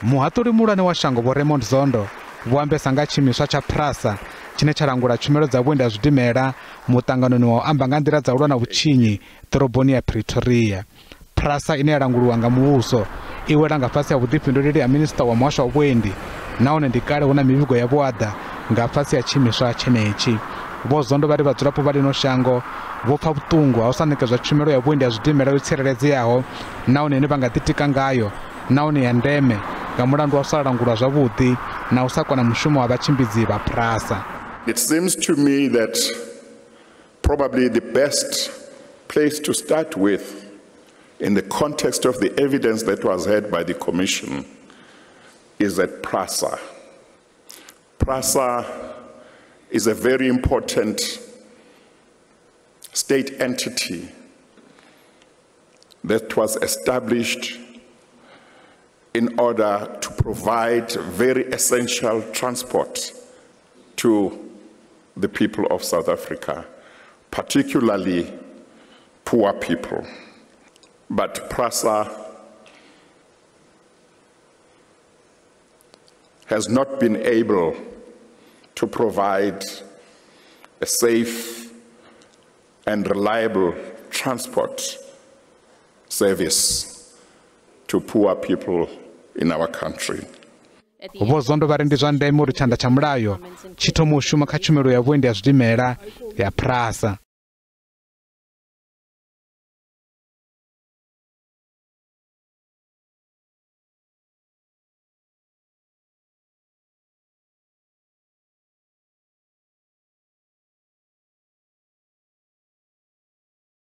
Muhatuli-Mahulwane wa shango Vho-Raymond Zondo vho ambesa nga tshiimiswa tsha Prasa tshine tsha langula tshumelo dza vhuendi ha zwidimela muṱanganoni wa u amba nga nḓila dza u lwa na vhutshinyi ḓoroboni ya Pretoria. Prasa ine ya languliwa nga muvhuso i wela nga fhasi ha vhuḓifhinduleli ha minista wa muhasho wa vhuendi nahone ndi kale hu na mivhigo ya vhuada nga fhasi ha tshiimiswa tshenetshi. Vho Zondo vha ri vhadzulapo vha lino shango vho pfa vhuṱungu ha u sa ṋekedzwa tshumelo ya vhuendi ha zwidimela yo tsireledzeaho nahone ine vha nga ḓitika ngayo nahone ya ndeme nga mulandu wa u sa langulwa zwavhuḓi na u sa kona mushumo wa vhatshimbidzi vha Prasa. It seems to me that probably the best place to start with in the context of the evidence that was heard by the Commission is that Prasa. Prasa is a very important state entity that was established in order to provide very essential transport to the people of South Africa, particularly poor people. But Prasa has not been able to provide a safe and reliable transport service to poor people in our country. Vho Zondo vha ri ndi zwa ndeme uri tshanda tsha mulayo tshi thome u shuma kha tshumelo ya vhuendi ha zwidimela ya Prasa.